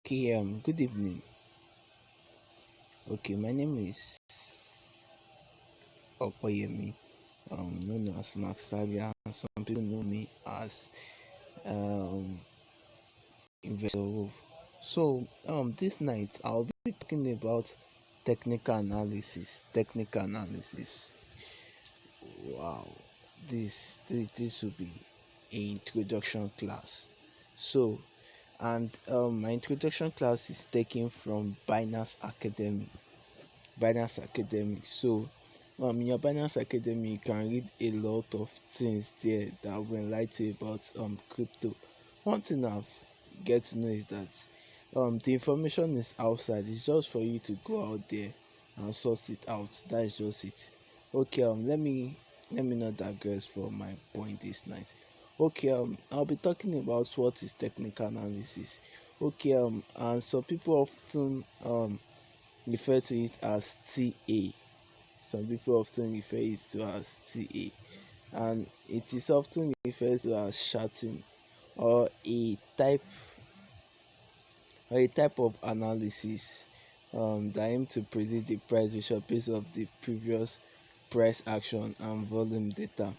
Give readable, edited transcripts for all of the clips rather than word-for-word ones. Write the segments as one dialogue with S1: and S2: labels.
S1: Okay, good evening. Okay, my name is Okoyemi, known as Max Salia, and some people know me as um, Investor Wolf. So, this night I'll be talking about technical analysis. Technical analysis. Wow, this will be an introduction class. So, and my introduction class is taken from Binance Academy. Binance Academy. So, in your Binance Academy, you can read a lot of things there that will enlighten you about crypto. One thing I've get to know is that the information is outside. It's just for you to go out there and source it out. That is just it. Okay, let me not digress from my point this night. Okay, I'll be talking about what is technical analysis. Okay, and some people often refer to it as TA. Some people often refer it to as TA, and it is often referred to as charting or a type of analysis that aim to predict the price visual based of the previous price action and volume data.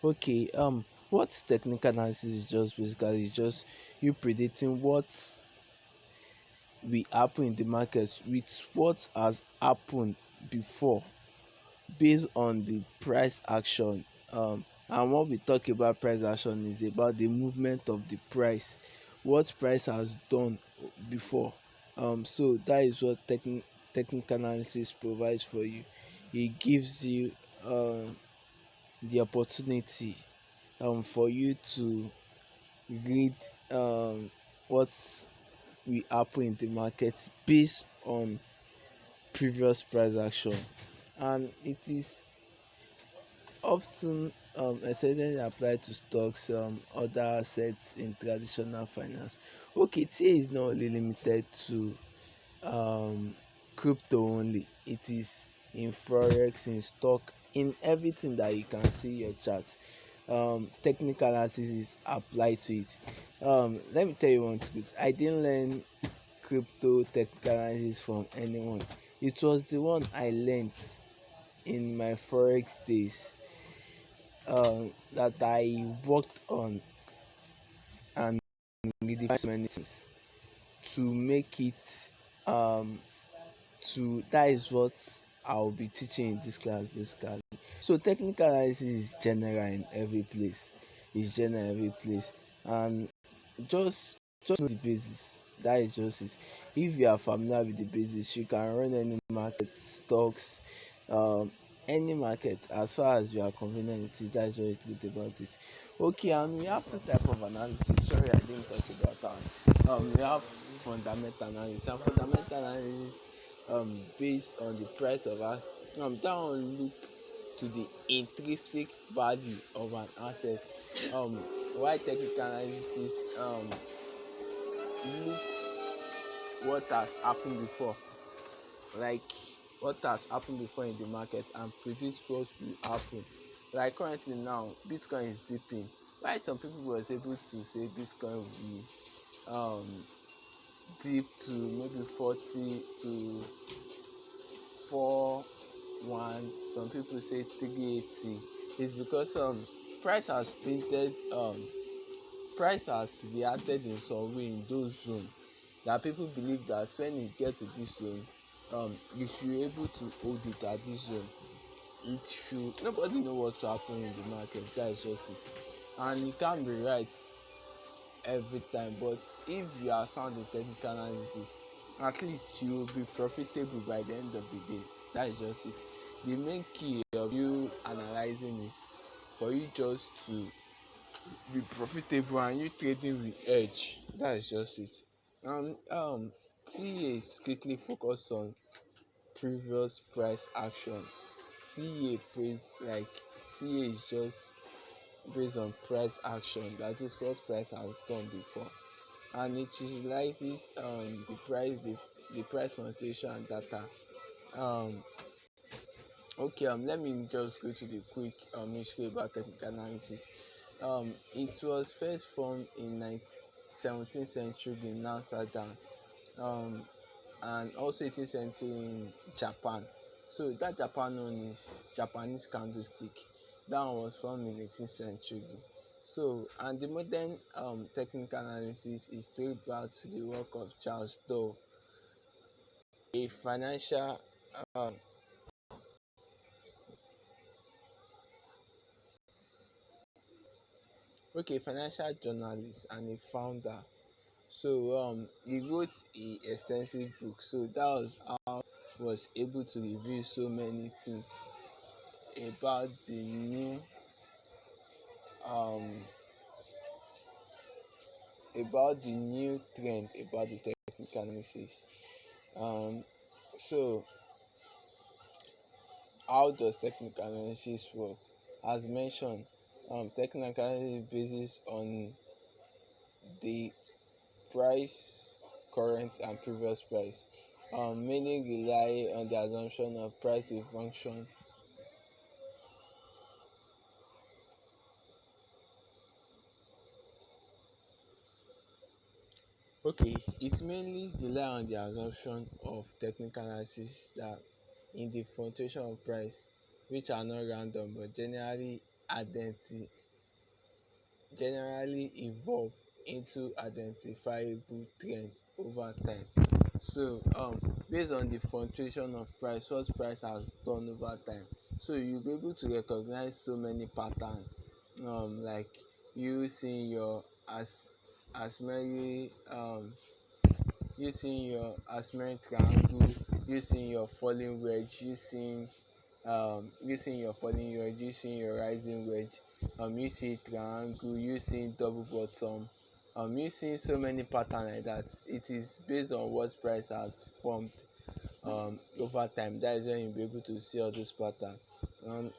S1: Okay, what technical analysis is just basically just you predicting what will happen in the market with what has happened before based on the price action. And when we talk about price action is about the movement of the price, what price has done before. So that is what technical analysis provides for you. It gives you the opportunity for you to read what will happen in the market based on previous price action, and it is often extended applied to stocks, other assets in traditional finance. Okay, TA is not only limited to um, crypto only. It is in forex, in stock, in everything that you can see your chart. Technical analysis is applied to it. Let me tell you one truth. I didn't learn crypto technical analysis from anyone. It was the one I learned in my forex days, that I worked on and redefined so many things to make it to that is what I'll be teaching in this class basically. So technical analysis is general in every place. It's general in every place, and just know the basis. That is just it. If you are familiar with the basis, you can run any market, stocks, um, any market as far as you are convenient with it. That's just good about it. Okay, and we have two type of analysis. Sorry, I didn't talk about that. We have fundamental analysis, and fundamental analysis based on the price of that one look to the intrinsic value of an asset, um while technical analysis look what has happened before, like what has happened before in the market and predict what will happen. Like currently now bitcoin is dipping. Why some people was able to say bitcoin will dip to maybe 40 to 4 1, some people say 380, is because price has painted price has reacted in some way in those zone that people believe that when it get to this zone, you should be able to hold it at this zone. It should Nobody know what will happen in the market. That is just it, and you can't be right every time, but if you are sound in technical analysis, at least you will be profitable by the end of the day. That is just it. The main key of you analyzing is for you just to be profitable and you trading with edge. That is just it. And TA is strictly focused on previous price action. TA praise like TA is just based on price action, that is what price has done before, and it utilizes the price fluctuation data. um okay, let me just go to the quick history about technical analysis. It was first formed in 17th century in Amsterdam, um, and also 18th century in Japan. So that Japan one is Japanese candlestick. That one was formed in 18th century. So and the modern technical analysis is traced back to the work of Charles Dow, a um, financial journalist and a founder. So he wrote a extensive book. So that was how he was able to reveal so many things about the um new trend about the technical analysis. Um so how does technical analysis work? As mentioned, technical analysis bases on the price, current and previous price. Many rely on the assumption of price will function. It mainly rely on the assumption of technical analysis that in the fluctuation of price, which are not random but generally evolve into identifiable trend over time. So based on the fluctuation of price, what price has done over time, so you'll be able to recognize so many patterns, like you seeing your as many using your asymmetric triangle, using your falling wedge, using your falling wedge, using your rising wedge, using triangle, using double bottom, using so many patterns like that. It is based on what price has formed over time. That is when you'll be able to see all those patterns.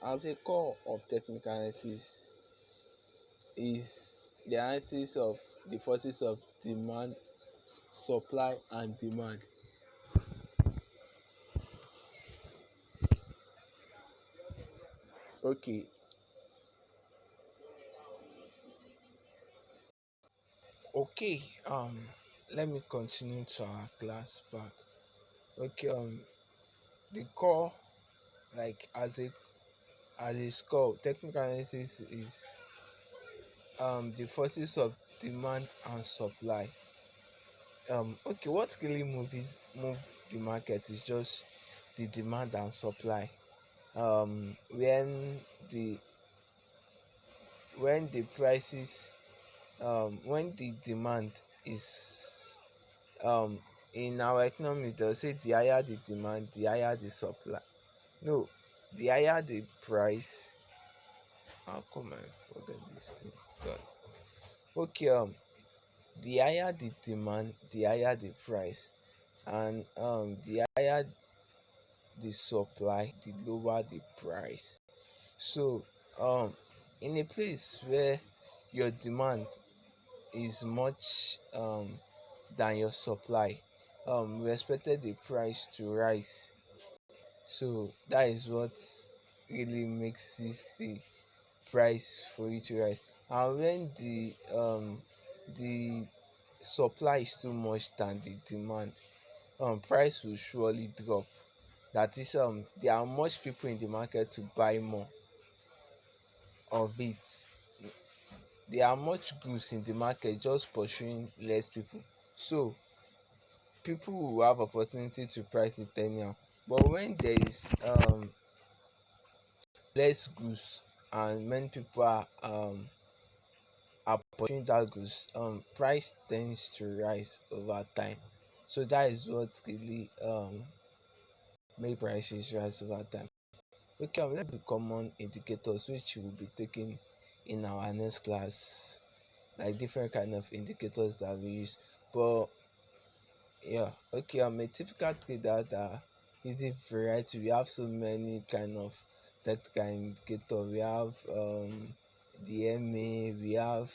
S1: As a core of technical analysis is the analysis of the forces of demand, supply and demand. Okay, okay. Let me continue to our class back. Okay, the core, like as a score, technical analysis is the forces of demand and supply. What really move the market is just the demand and supply. The when the prices when the demand is um in our economy, they'll say the higher the demand, the higher the supply. No, the higher the price. How come I forget this thing? God. Okay, the higher the demand, the higher the price, and the higher the supply, the lower the price. So, in a place where your demand is much than your supply, we expected the price to rise. So that is what really makes this the price for you to rise. And when the supply is too much than the demand, price will surely drop. That is, there are much people in the market to buy more of it. There are much goods in the market just pursuing less people. So people will have opportunity to price it anyhow. But when there is less goods and many people are pursuing that goods, price tends to rise over time. So that is what really make prices rise over time. Okay, let's be common indicators which we will be taking in our next class, like different kind of indicators that we use. But yeah, okay, I'm a typical trader that using variety. We have so many kind of technical indicator. We have the MA, we have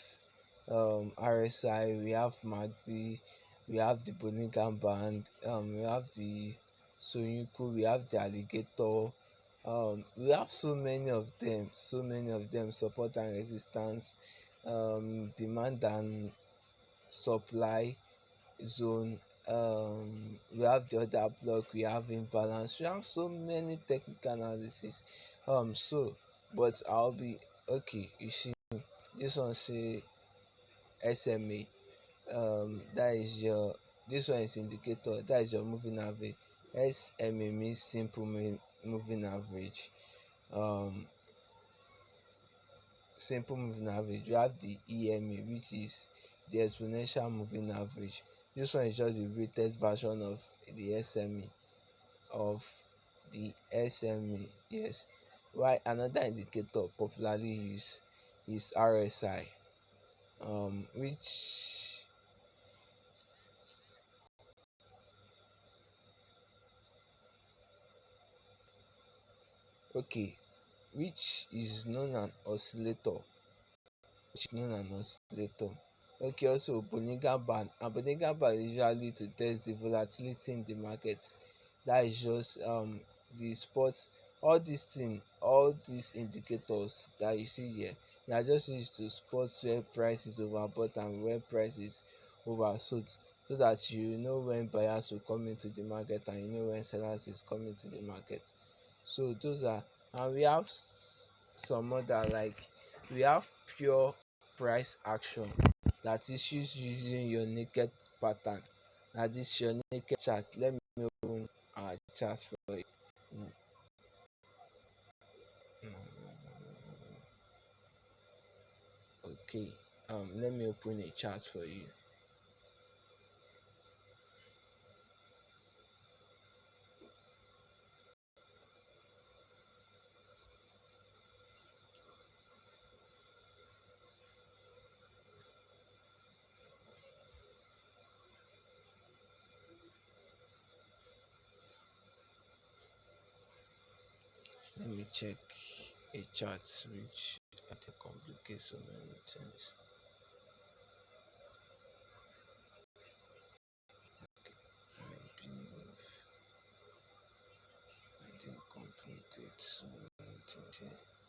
S1: RSI, we have MACD, we have the Bollinger Band, we have the Soyuncu, we have the alligator. We have so many of them, support and resistance, demand and supply zone, we have the other block, we have imbalance, we have so many technical analysis. So but I'll be okay. You see, this one say SMA, that is your, this one is indicator, that is your moving average. SMA means simple moving average. um Simple moving average. You have the EMA, which is the exponential moving average. This one is just the weighted version of the SMA. Yes. Why another indicator popularly used is RSI, which, okay, which is known an oscillator, Okay, also Boniga band. And Boniga band is usually to test the volatility in the market. That is just the spots, all these indicators that you see here, they are just used to spot where price is overbought and where price is oversold, so that you know when buyers will come into the market and you know when sellers is coming to the market. So those are, and we have some other, like we have pure price action, that is using your naked pattern, that is your naked chart. Let me open our chart for you. Mm, okay, let me open a chart for you. Let me check a chart, which I think complicates so many things. I think complicates so many things here.